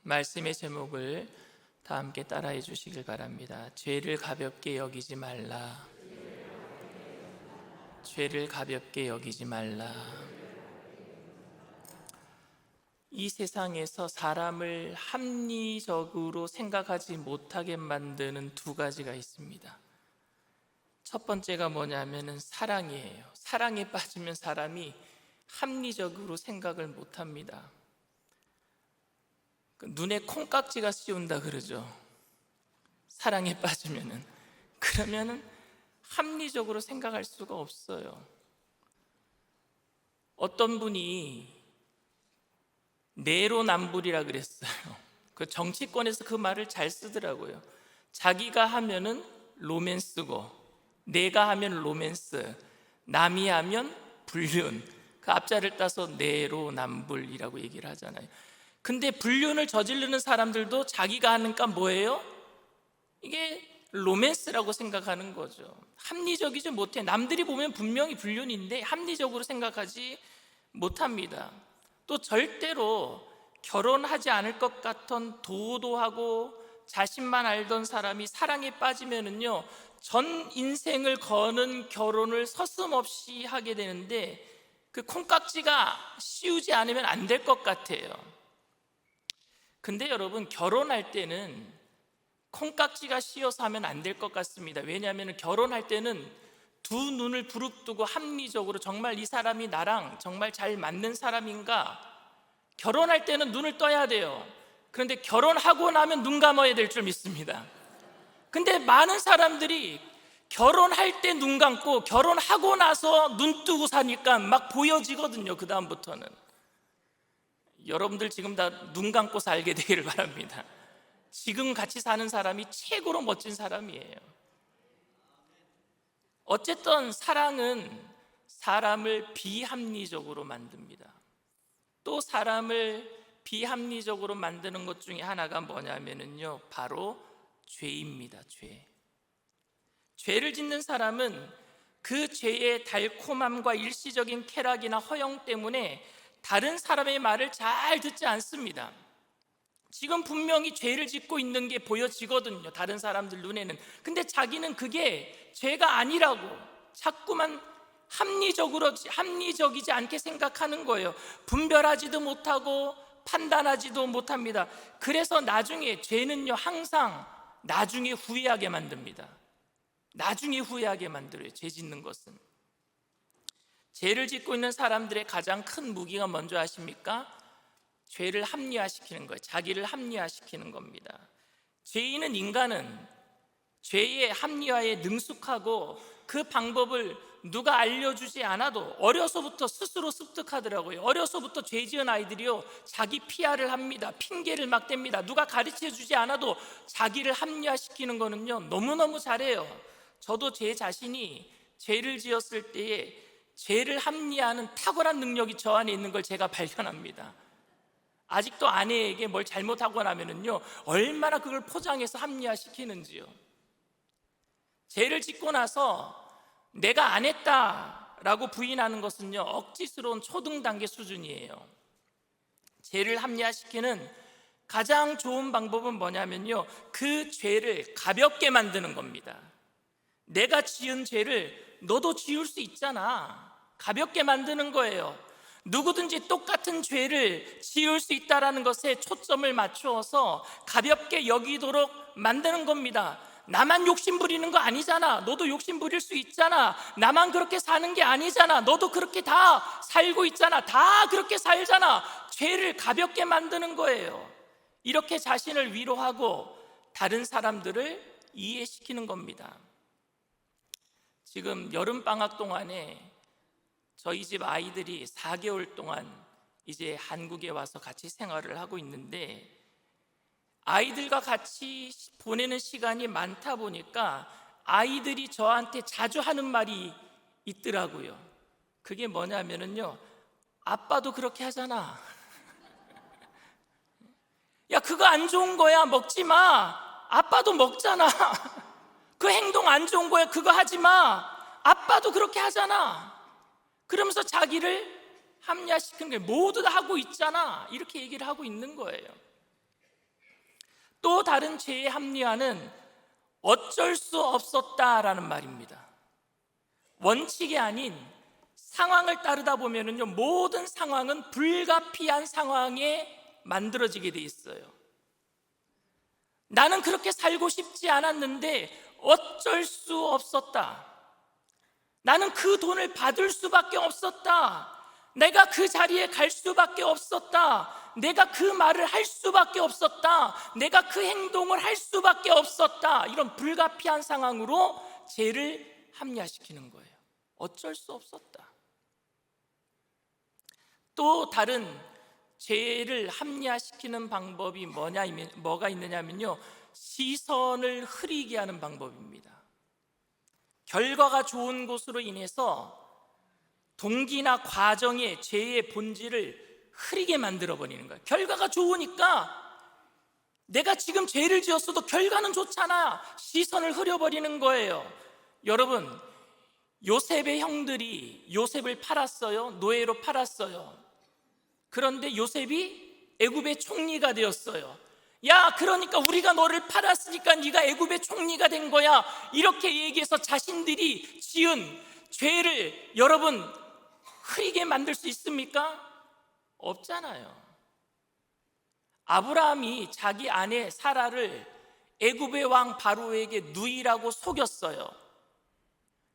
말씀의 제목을 다 함께 따라해 주시길 바랍니다. 죄를 가볍게 여기지 말라. 죄를 가볍게 여기지 말라. 이 세상에서 사람을 합리적으로 생각하지 못하게 만드는 두 가지가 있습니다. 첫 번째가 뭐냐면은 사랑이에요. 사랑에 빠지면 사람이 합리적으로 생각을 못합니다. 눈에 콩깍지가 씌운다 그러죠. 사랑에 빠지면은. 그러면은 합리적으로 생각할 수가 없어요. 어떤 분이 내로남불이라 그랬어요. 그 정치권에서 그 말을 잘 쓰더라고요. 자기가 하면은 로맨스고, 내가 하면 로맨스, 남이 하면 불륜. 그 앞자를 따서 내로남불이라고 얘기를 하잖아요. 근데 불륜을 저지르는 사람들도 자기가 하니까 뭐예요? 이게 로맨스라고 생각하는 거죠. 합리적이지 못해. 남들이 보면 분명히 불륜인데 합리적으로 생각하지 못합니다. 또 절대로 결혼하지 않을 것 같던 도도하고 자신만 알던 사람이 사랑에 빠지면은요, 전 인생을 거는 결혼을 서슴없이 하게 되는데 그 콩깍지가 씌우지 않으면 안 될 것 같아요. 근데 여러분, 결혼할 때는 콩깍지가 씌어서 하면 안 될 것 같습니다. 왜냐하면 결혼할 때는 두 눈을 부릅뜨고 합리적으로 정말 이 사람이 나랑 정말 잘 맞는 사람인가, 결혼할 때는 눈을 떠야 돼요. 그런데 결혼하고 나면 눈 감아야 될 줄 믿습니다. 근데 많은 사람들이 결혼할 때 눈 감고 결혼하고 나서 눈 뜨고 사니까 막 보여지거든요. 그 다음부터는 여러분들 지금 다 눈 감고 살게 되기를 바랍니다. 지금 같이 사는 사람이 최고로 멋진 사람이에요. 어쨌든 사랑은 사람을 비합리적으로 만듭니다. 또 사람을 비합리적으로 만드는 것 중에 하나가 뭐냐면요, 바로 죄입니다. 죄를 짓는 사람은 그 죄의 달콤함과 일시적인 쾌락이나 허영 때문에 다른 사람의 말을 잘 듣지 않습니다. 지금 분명히 죄를 짓고 있는 게 보여지거든요, 다른 사람들 눈에는. 근데 자기는 그게 죄가 아니라고 자꾸만 합리적이지 않게 생각하는 거예요. 분별하지도 못하고 판단하지도 못합니다. 그래서 나중에 죄는요, 항상 나중에 후회하게 만듭니다. 나중에 후회하게 만들어요, 죄 짓는 것은. 죄를 짓고 있는 사람들의 가장 큰 무기가 뭔지 아십니까? 죄를 합리화시키는 거예요. 자기를 합리화시키는 겁니다. 죄인은, 인간은 죄의 합리화에 능숙하고 그 방법을 누가 알려주지 않아도 어려서부터 스스로 습득하더라고요. 어려서부터 죄 지은 아이들이요, 자기 PR을 합니다. 핑계를 막 댑니다. 누가 가르쳐주지 않아도 자기를 합리화시키는 거는요, 너무너무 잘해요. 저도 제 자신이 죄를 지었을 때에 죄를 합리화하는 탁월한 능력이 저 안에 있는 걸 제가 발견합니다. 아직도 아내에게 뭘 잘못하고 나면은요, 얼마나 그걸 포장해서 합리화시키는지요. 죄를 짓고 나서 내가 안 했다라고 부인하는 것은요, 억지스러운 초등 단계 수준이에요. 죄를 합리화시키는 가장 좋은 방법은 뭐냐면요, 그 죄를 가볍게 만드는 겁니다. 내가 지은 죄를 너도 지을 수 있잖아. 가볍게 만드는 거예요. 누구든지 똑같은 죄를 지을 수 있다는 것에 초점을 맞추어서 가볍게 여기도록 만드는 겁니다. 나만 욕심 부리는 거 아니잖아. 너도 욕심 부릴 수 있잖아. 나만 그렇게 사는 게 아니잖아. 너도 그렇게 다 살고 있잖아. 다 그렇게 살잖아. 죄를 가볍게 만드는 거예요. 이렇게 자신을 위로하고 다른 사람들을 이해시키는 겁니다. 지금 여름방학 동안에 저희 집 아이들이 4개월 동안 이제 한국에 와서 같이 생활을 하고 있는데, 아이들과 같이 보내는 시간이 많다 보니까 아이들이 저한테 자주 하는 말이 있더라고요. 그게 뭐냐면요, 아빠도 그렇게 하잖아. 야, 그거 안 좋은 거야, 먹지 마. 아빠도 먹잖아. 그 행동 안 좋은 거야, 그거 하지 마. 아빠도 그렇게 하잖아. 그러면서 자기를 합리화시키는 거예요. 모두 다 하고 있잖아, 이렇게 얘기를 하고 있는 거예요. 또 다른 죄의 합리화는 어쩔 수 없었다라는 말입니다. 원칙이 아닌 상황을 따르다 보면은요, 모든 상황은 불가피한 상황에 만들어지게 돼 있어요. 나는 그렇게 살고 싶지 않았는데 어쩔 수 없었다. 나는 그 돈을 받을 수밖에 없었다. 내가 그 자리에 갈 수밖에 없었다. 내가 그 말을 할 수밖에 없었다. 내가 그 행동을 할 수밖에 없었다. 이런 불가피한 상황으로 죄를 합리화시키는 거예요. 어쩔 수 없었다. 또 다른 죄를 합리화시키는 방법이 뭐가 있느냐면요, 시선을 흐리게 하는 방법입니다. 결과가 좋은 것으로 인해서 동기나 과정의 죄의 본질을 흐리게 만들어버리는 거예요. 결과가 좋으니까 내가 지금 죄를 지었어도 결과는 좋잖아. 시선을 흐려버리는 거예요. 여러분, 요셉의 형들이 요셉을 팔았어요. 노예로 팔았어요. 그런데 요셉이 애굽의 총리가 되었어요. 야, 그러니까 우리가 너를 팔았으니까 네가 애굽의 총리가 된 거야. 이렇게 얘기해서 자신들이 지은 죄를 여러분 흐리게 만들 수 있습니까? 없잖아요. 아브라함이 자기 아내 사라를 애굽의 왕 바로에게 누이라고 속였어요.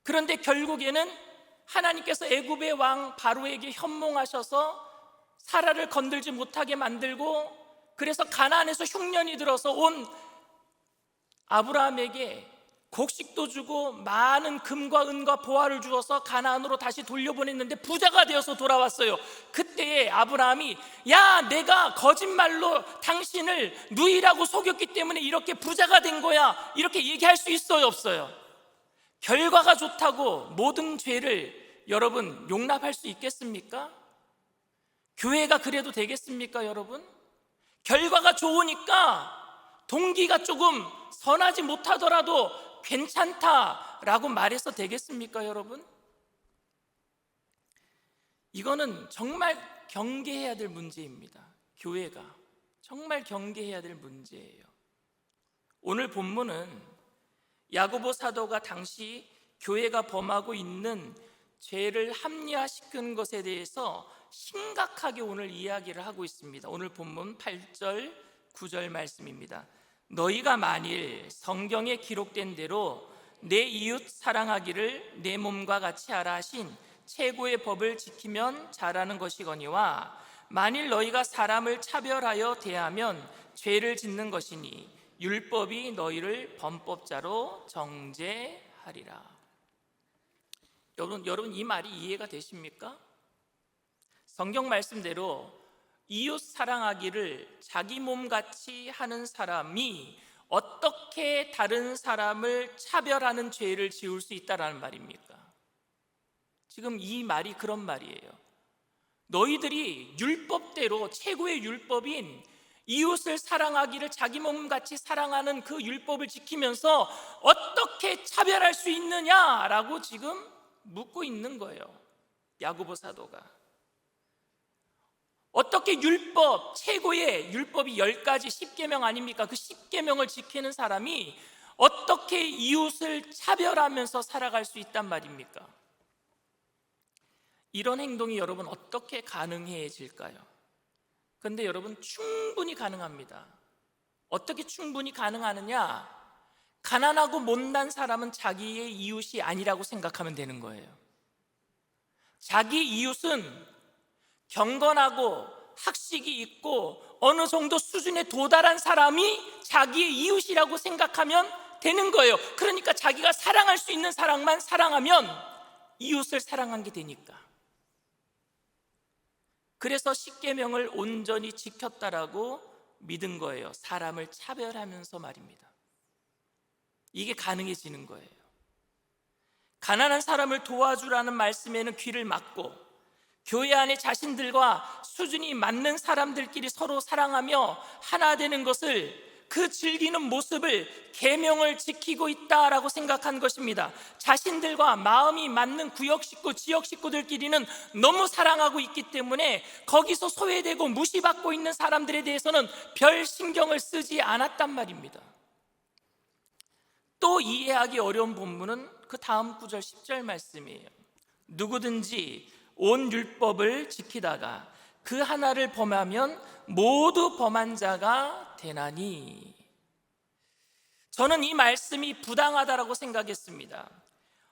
그런데 결국에는 하나님께서 애굽의 왕 바로에게 현몽하셔서 사라를 건들지 못하게 만들고, 그래서 가나안에서 흉년이 들어서 온 아브라함에게 곡식도 주고 많은 금과 은과 보화를 주어서 가나안으로 다시 돌려보냈는데 부자가 되어서 돌아왔어요. 그때 아브라함이 야, 내가 거짓말로 당신을 누이라고 속였기 때문에 이렇게 부자가 된 거야, 이렇게 얘기할 수 있어요, 없어요? 결과가 좋다고 모든 죄를 여러분 용납할 수 있겠습니까? 교회가 그래도 되겠습니까, 여러분? 결과가 좋으니까 동기가 조금 선하지 못하더라도 괜찮다라고 말해서 되겠습니까, 여러분? 이거는 정말 경계해야 될 문제입니다. 교회가 정말 경계해야 될 문제예요. 오늘 본문은 야고보 사도가 당시 교회가 범하고 있는 죄를 합리화시킨 것에 대해서 심각하게 오늘 이야기를 하고 있습니다. 오늘 본문 8절 9절 말씀입니다. 너희가 만일 성경에 기록된 대로 내 이웃 사랑하기를 내 몸과 같이 하라 하신 최고의 법을 지키면 잘하는 것이거니와, 만일 너희가 사람을 차별하여 대하면 죄를 짓는 것이니 율법이 너희를 범법자로 정죄하리라. 여러분 이 말이 이해가 되십니까? 성경 말씀대로 이웃 사랑하기를 자기 몸같이 하는 사람이 어떻게 다른 사람을 차별하는 죄를 지을 수 있다라는 말입니까? 지금 이 말이 그런 말이에요. 너희들이 율법대로 최고의 율법인 이웃을 사랑하기를 자기 몸같이 사랑하는 그 율법을 지키면서 어떻게 차별할 수 있느냐라고 지금 묻고 있는 거예요, 야고보 사도가. 어떻게 율법, 최고의 율법이 10가지 10계명 아닙니까? 그 10계명을 지키는 사람이 어떻게 이웃을 차별하면서 살아갈 수 있단 말입니까? 이런 행동이 여러분 어떻게 가능해질까요? 그런데 여러분 충분히 가능합니다. 어떻게 충분히 가능하느냐? 가난하고 못난 사람은 자기의 이웃이 아니라고 생각하면 되는 거예요. 자기 이웃은 경건하고 학식이 있고 어느 정도 수준에 도달한 사람이 자기의 이웃이라고 생각하면 되는 거예요. 그러니까 자기가 사랑할 수 있는 사람만 사랑하면 이웃을 사랑한 게 되니까. 그래서 십계명을 온전히 지켰다라고 믿은 거예요. 사람을 차별하면서 말입니다. 이게 가능해지는 거예요. 가난한 사람을 도와주라는 말씀에는 귀를 막고, 교회 안에 자신들과 수준이 맞는 사람들끼리 서로 사랑하며 하나 되는 것을 그 즐기는 모습을 계명을 지키고 있다라고 생각한 것입니다. 자신들과 마음이 맞는 구역 식구, 지역 식구들끼리는 너무 사랑하고 있기 때문에 거기서 소외되고 무시받고 있는 사람들에 대해서는 별 신경을 쓰지 않았단 말입니다. 또 이해하기 어려운 본문은 그 다음 9절 10절 말씀이에요. 누구든지 온 율법을 지키다가 그 하나를 범하면 모두 범한 자가 되나니. 저는 이 말씀이 부당하다라고 생각했습니다.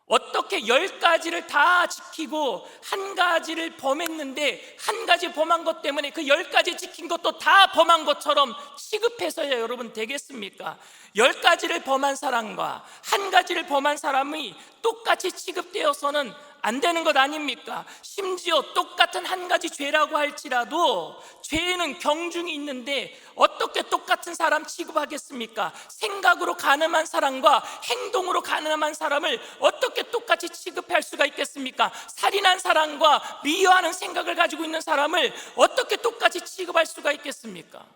어떻게 10가지를 다 지키고 한 가지를 범했는데 한 가지 범한 것 때문에 그 10가지 지킨 것도 다 범한 것처럼 취급해서야 여러분 되겠습니까? 10가지를 범한 사람과 한 가지를 범한 사람이 똑같이 취급되어서는 안 되는 것 아닙니까? 심지어 똑같은 한 가지 죄라고 할지라도 죄에는 경중이 있는데 어떻게 똑같은 사람 취급하겠습니까? 생각으로 가늠한 사람과 행동으로 가늠한 사람을 어떻게 똑같이 취급할 수가 있겠습니까? 살인한 사람과 미워하는 생각을 가지고 있는 사람을 어떻게 똑같이 취급할 수가 있겠습니까?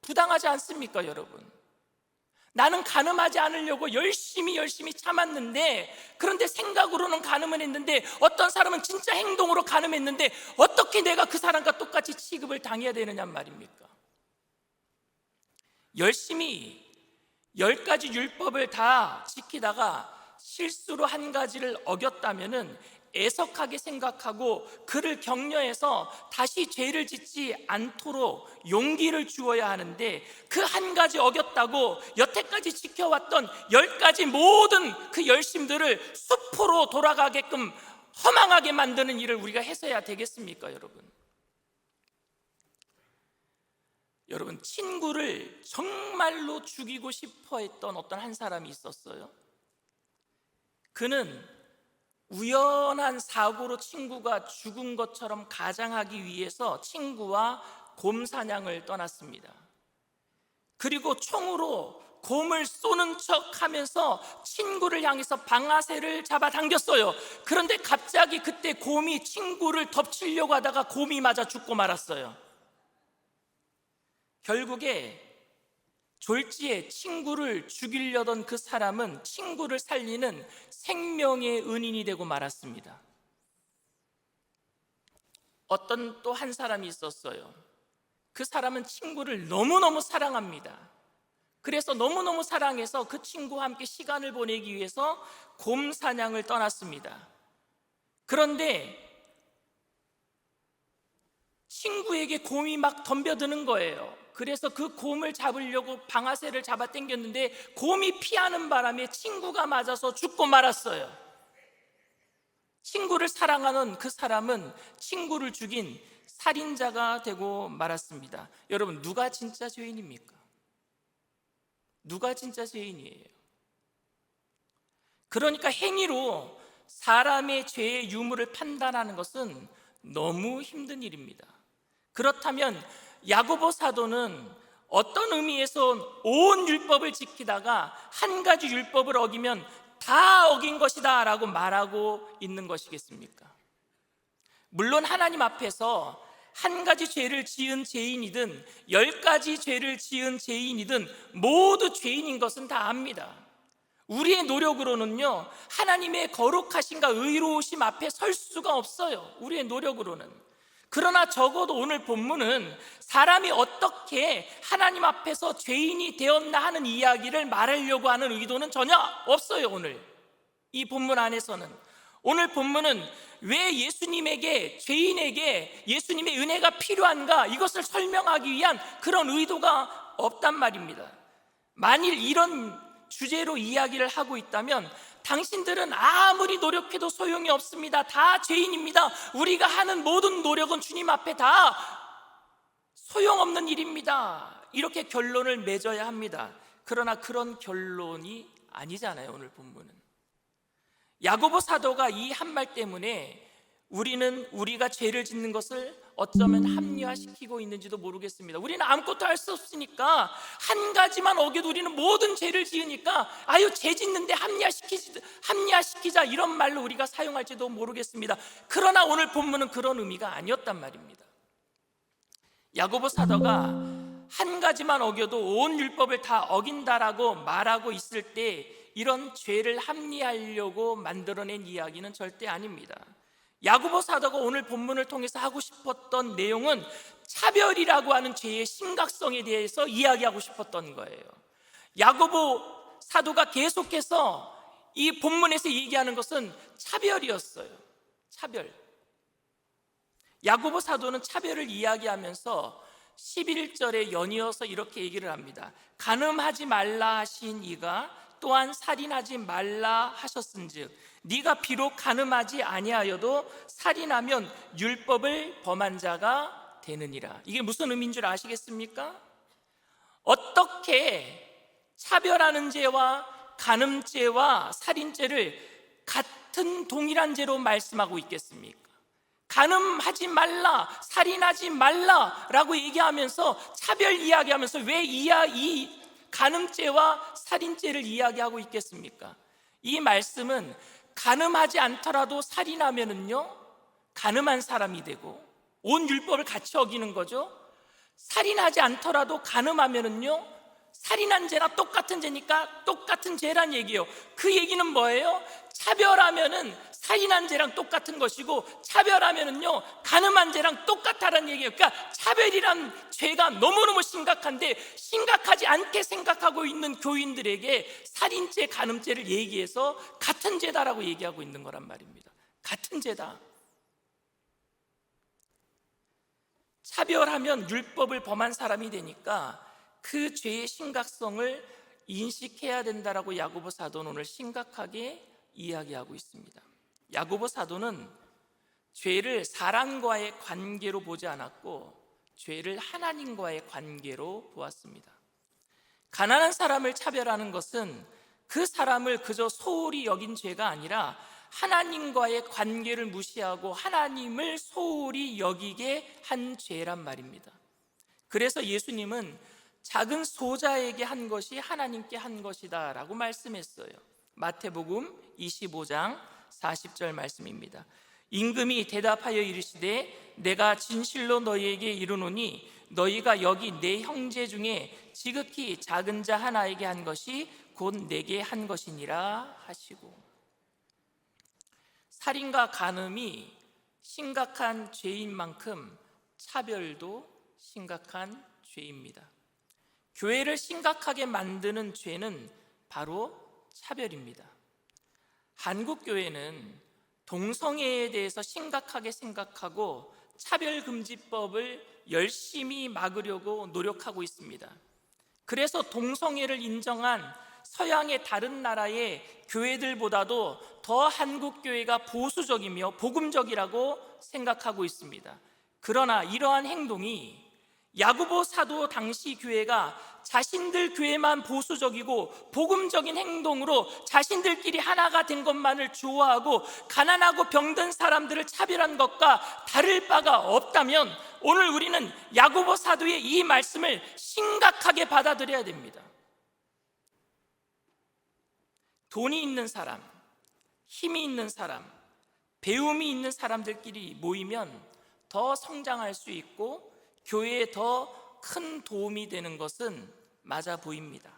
부당하지 않습니까, 여러분? 나는 가늠하지 않으려고 열심히 참았는데, 그런데 생각으로는 가늠을 했는데 어떤 사람은 진짜 행동으로 가늠했는데 어떻게 내가 그 사람과 똑같이 취급을 당해야 되느냐 말입니까? 열심히 10가지 율법을 다 지키다가 실수로 한 가지를 어겼다면은 애석하게 생각하고 그를 격려해서 다시 죄를 짓지 않도록 용기를 주어야 하는데, 그 한 가지 어겼다고 여태까지 지켜왔던 10가지 모든 그 열심들을 수포로 돌아가게끔 허망하게 만드는 일을 우리가 해서야 되겠습니까, 여러분? 여러분, 친구를 정말로 죽이고 싶어 했던 어떤 한 사람이 있었어요. 그는 우연한 사고로 친구가 죽은 것처럼 가장하기 위해서 친구와 곰 사냥을 떠났습니다. 그리고 총으로 곰을 쏘는 척 하면서 친구를 향해서 방아쇠를 잡아당겼어요. 그런데 갑자기 그때 곰이 친구를 덮치려고 하다가 곰이 맞아 죽고 말았어요. 결국에 졸지에 친구를 죽이려던 그 사람은 친구를 살리는 생명의 은인이 되고 말았습니다. 어떤 또 한 사람이 있었어요. 그 사람은 친구를 너무너무 사랑합니다. 그래서 너무너무 사랑해서 그 친구와 함께 시간을 보내기 위해서 곰 사냥을 떠났습니다. 그런데 친구에게 곰이 막 덤벼드는 거예요. 그래서 그 곰을 잡으려고 방아쇠를 잡아 당겼는데 곰이 피하는 바람에 친구가 맞아서 죽고 말았어요. 친구를 사랑하는 그 사람은 친구를 죽인 살인자가 되고 말았습니다. 여러분, 누가 진짜 죄인입니까? 누가 진짜 죄인이에요? 그러니까 행위로 사람의 죄의 유무를 판단하는 것은 너무 힘든 일입니다. 그렇다면 야고보 사도는 어떤 의미에서 온 율법을 지키다가 한 가지 율법을 어기면 다 어긴 것이다 라고 말하고 있는 것이겠습니까? 물론 하나님 앞에서 한 가지 죄를 지은 죄인이든 10가지 죄를 지은 죄인이든 모두 죄인인 것은 다 압니다. 우리의 노력으로는요, 하나님의 거룩하심과 의로우심 앞에 설 수가 없어요. 우리의 노력으로는. 그러나 적어도 오늘 본문은 사람이 어떻게 하나님 앞에서 죄인이 되었나 하는 이야기를 말하려고 하는 의도는 전혀 없어요. 오늘 이 본문 안에서는. 오늘 본문은 왜 예수님에게, 죄인에게 예수님의 은혜가 필요한가, 이것을 설명하기 위한 그런 의도가 없단 말입니다. 만일 이런 주제로 이야기를 하고 있다면 당신들은 아무리 노력해도 소용이 없습니다. 다 죄인입니다. 우리가 하는 모든 노력은 주님 앞에 다 소용없는 일입니다. 이렇게 결론을 맺어야 합니다. 그러나 그런 결론이 아니잖아요. 오늘 본문은 야고보 사도가 이 한 말 때문에 우리가 죄를 짓는 것을 어쩌면 합리화시키고 있는지도 모르겠습니다. 우리는 아무것도 할 수 없으니까, 한 가지만 어겨도 우리는 모든 죄를 지으니까 아유, 죄 짓는데 합리화시키자 이런 말로 우리가 사용할지도 모르겠습니다. 그러나 오늘 본문은 그런 의미가 아니었단 말입니다. 야고보 사도가 한 가지만 어겨도 온 율법을 다 어긴다라고 말하고 있을 때 이런 죄를 합리화하려고 만들어낸 이야기는 절대 아닙니다. 야고보 사도가 오늘 본문을 통해서 하고 싶었던 내용은 차별이라고 하는 죄의 심각성에 대해서 이야기하고 싶었던 거예요. 야고보 사도가 계속해서 이 본문에서 얘기하는 것은 차별이었어요. 차별. 야고보 사도는 차별을 이야기하면서 11절에 연이어서 이렇게 얘기를 합니다. 간음하지 말라 하신 이가 또한 살인하지 말라 하셨은즉 네가 비록 간음하지 아니하여도 살인하면 율법을 범한 자가 되느니라. 이게 무슨 의미인 줄 아시겠습니까? 어떻게 차별하는 죄와 간음죄와 살인죄를 같은 동일한 죄로 말씀하고 있겠습니까? 간음하지 말라, 살인하지 말라라고 얘기하면서 차별 이야기하면서 왜 이 간음죄와 살인죄를 이야기하고 있겠습니까? 이 말씀은 간음하지 않더라도 살인하면은요 간음한 사람이 되고 온 율법을 같이 어기는 거죠. 살인하지 않더라도 간음하면은요 살인한 죄나 똑같은 죄니까 똑같은 죄란 얘기예요. 그 얘기는 뭐예요? 차별하면은 살인한 죄랑 똑같은 것이고 차별하면은요 간음한 죄랑 똑같다는 얘기예요. 그러니까 차별이란 죄가 너무너무 심각한데 심각하지 않게 생각하고 있는 교인들에게 살인죄, 간음죄를 얘기해서 같은 죄다라고 얘기하고 있는 거란 말입니다. 같은 죄다. 차별하면 율법을 범한 사람이 되니까 그 죄의 심각성을 인식해야 된다라고 야고보 사도는 오늘 심각하게 이야기하고 있습니다. 야고보 사도는 죄를 사람과의 관계로 보지 않았고 죄를 하나님과의 관계로 보았습니다. 가난한 사람을 차별하는 것은 그 사람을 그저 소홀히 여긴 죄가 아니라 하나님과의 관계를 무시하고 하나님을 소홀히 여기게 한 죄란 말입니다. 그래서 예수님은 작은 소자에게 한 것이 하나님께 한 것이다 라고 말씀했어요. 마태복음 25장 40절 말씀입니다. 임금이 대답하여 이르시되 내가 진실로 너희에게 이르노니 너희가 여기 내 형제 중에 지극히 작은 자 하나에게 한 것이 곧 내게 한 것이니라 하시고, 살인과 간음이 심각한 죄인 만큼 차별도 심각한 죄입니다. 교회를 심각하게 만드는 죄는 바로 차별입니다. 한국 교회는 동성애에 대해서 심각하게 생각하고 차별금지법을 열심히 막으려고 노력하고 있습니다. 그래서 동성애를 인정한 서양의 다른 나라의 교회들보다도 더 한국 교회가 보수적이며 복음적이라고 생각하고 있습니다. 그러나 이러한 행동이 야고보 사도 당시 교회가 자신들 교회만 보수적이고 복음적인 행동으로 자신들끼리 하나가 된 것만을 좋아하고 가난하고 병든 사람들을 차별한 것과 다를 바가 없다면 오늘 우리는 야고보 사도의 이 말씀을 심각하게 받아들여야 됩니다. 돈이 있는 사람, 힘이 있는 사람, 배움이 있는 사람들끼리 모이면 더 성장할 수 있고 교회에 더 큰 도움이 되는 것은 맞아 보입니다.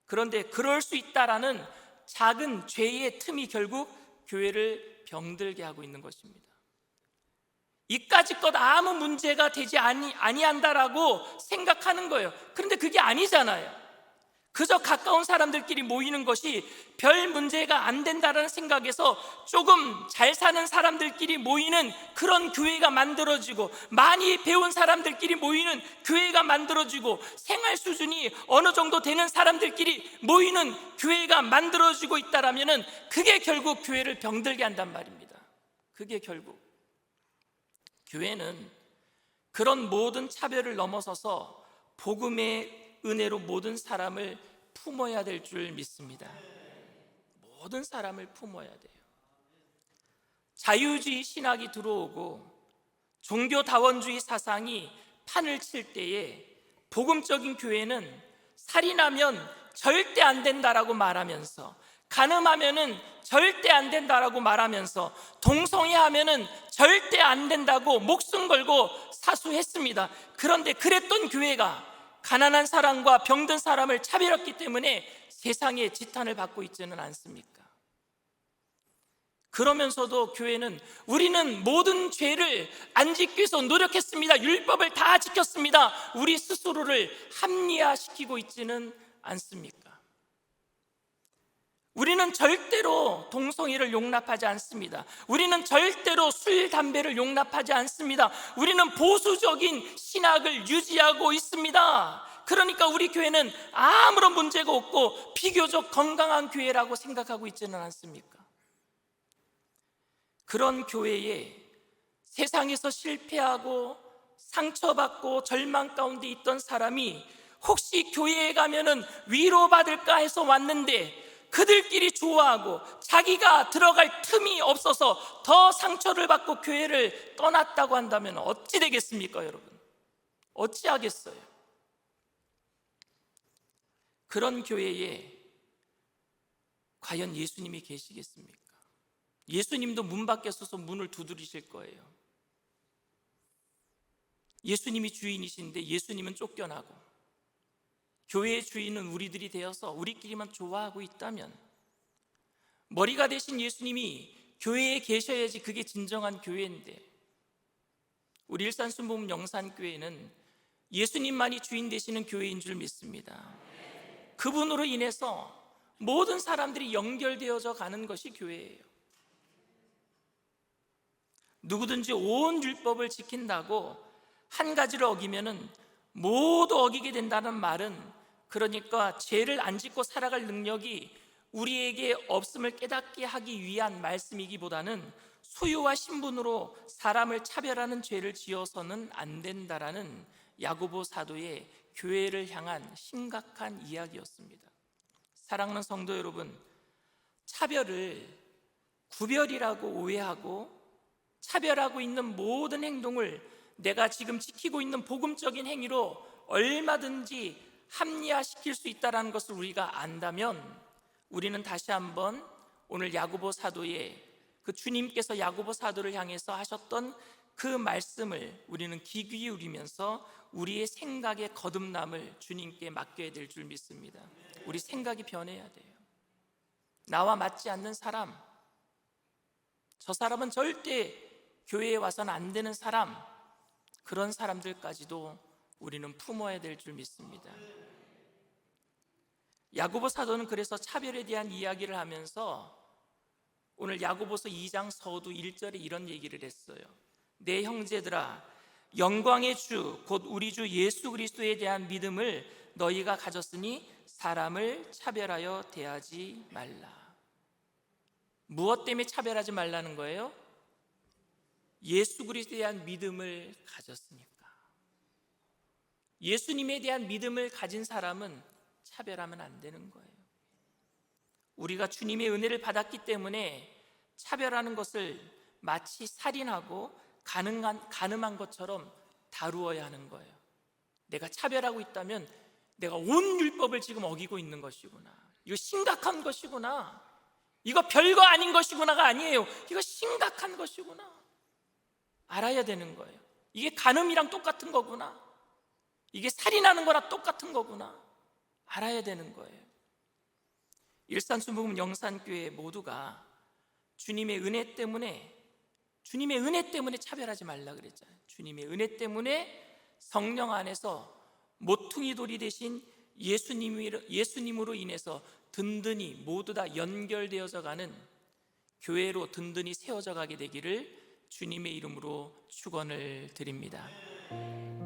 그런데 그럴 수 있다라는 작은 죄의 틈이 결국 교회를 병들게 하고 있는 것입니다. 이까짓 것 아무 문제가 되지 아니한다라고 생각하는 거예요. 그런데 그게 아니잖아요. 그저 가까운 사람들끼리 모이는 것이 별 문제가 안 된다는 생각에서 조금 잘 사는 사람들끼리 모이는 그런 교회가 만들어지고, 많이 배운 사람들끼리 모이는 교회가 만들어지고, 생활 수준이 어느 정도 되는 사람들끼리 모이는 교회가 만들어지고 있다라면은 그게 결국 교회를 병들게 한단 말입니다. 그게 결국 교회는 그런 모든 차별을 넘어서서 복음의 은혜로 모든 사람을 품어야 될 줄 믿습니다. 모든 사람을 품어야 돼요. 자유주의 신학이 들어오고 종교다원주의 사상이 판을 칠 때에 복음적인 교회는 살인하면 절대 안 된다라고 말하면서, 간음하면은 절대 안 된다라고 말하면서, 동성애하면은 절대 안 된다고 목숨 걸고 사수했습니다. 그런데 그랬던 교회가 가난한 사람과 병든 사람을 차별했기 때문에 세상의 지탄을 받고 있지는 않습니까? 그러면서도 교회는 우리는 모든 죄를 안 짓기 위해서 노력했습니다, 율법을 다 지켰습니다, 우리 스스로를 합리화시키고 있지는 않습니까? 우리는 절대로 동성애를 용납하지 않습니다. 우리는 절대로 술, 담배를 용납하지 않습니다. 우리는 보수적인 신학을 유지하고 있습니다. 그러니까 우리 교회는 아무런 문제가 없고 비교적 건강한 교회라고 생각하고 있지는 않습니까? 그런 교회에 세상에서 실패하고 상처받고 절망 가운데 있던 사람이 혹시 교회에 가면은 위로받을까 해서 왔는데 그들끼리 좋아하고 자기가 들어갈 틈이 없어서 더 상처를 받고 교회를 떠났다고 한다면 어찌 되겠습니까, 여러분? 어찌하겠어요? 그런 교회에 과연 예수님이 계시겠습니까? 예수님도 문 밖에 서서 문을 두드리실 거예요. 예수님이 주인이신데 예수님은 쫓겨나고 교회의 주인은 우리들이 되어서 우리끼리만 좋아하고 있다면, 머리가 되신 예수님이 교회에 계셔야지 그게 진정한 교회인데, 우리 일산순복음 영산교회는 예수님만이 주인 되시는 교회인 줄 믿습니다. 그분으로 인해서 모든 사람들이 연결되어져 가는 것이 교회예요. 누구든지 온 율법을 지킨다고 한 가지를 어기면은 모두 어기게 된다는 말은, 그러니까 죄를 안 짓고 살아갈 능력이 우리에게 없음을 깨닫게 하기 위한 말씀이기보다는 소유와 신분으로 사람을 차별하는 죄를 지어서는 안 된다라는 야고보 사도의 교회를 향한 심각한 이야기였습니다. 사랑하는 성도 여러분, 차별을 구별이라고 오해하고 차별하고 있는 모든 행동을 내가 지금 지키고 있는 복음적인 행위로 얼마든지 합리화시킬 수 있다는 것을 우리가 안다면, 우리는 다시 한번 오늘 야고보 사도의 그 주님께서 야고보 사도를 향해서 하셨던 그 말씀을 우리는 귀 기울이면서 우리의 생각의 거듭남을 주님께 맡겨야 될 줄 믿습니다. 우리 생각이 변해야 돼요. 나와 맞지 않는 사람, 저 사람은 절대 교회에 와서는 안 되는 사람, 그런 사람들까지도 우리는 품어야 될 줄 믿습니다. 야고보 사도는 그래서 차별에 대한 이야기를 하면서 오늘 야고보서 2장 서두 1절에 이런 얘기를 했어요. 내 형제들아, 영광의 주 곧 우리 주 예수 그리스도에 대한 믿음을 너희가 가졌으니 사람을 차별하여 대하지 말라. 무엇 때문에 차별하지 말라는 거예요? 예수 그리스도에 대한 믿음을 가졌으니까. 예수님에 대한 믿음을 가진 사람은 차별하면 안 되는 거예요. 우리가 주님의 은혜를 받았기 때문에 차별하는 것을 마치 살인하고 간음한 것처럼 다루어야 하는 거예요. 내가 차별하고 있다면 내가 온 율법을 지금 어기고 있는 것이구나, 이거 심각한 것이구나, 이거 별거 아닌 것이구나가 아니에요. 이거 심각한 것이구나 알아야 되는 거예요. 이게 간음이랑 똑같은 거구나, 이게 살인하는 거랑 똑같은 거구나 알아야 되는 거예요. 일산순복음 영산교회 모두가 주님의 은혜 때문에 차별하지 말라 그랬잖아요. 주님의 은혜 때문에 성령 안에서 모퉁이 돌이 되신 예수님으로 인해서 든든히 모두 다 연결되어져 가는 교회로 든든히 세워져 가게 되기를 주님의 이름으로 축원을 드립니다.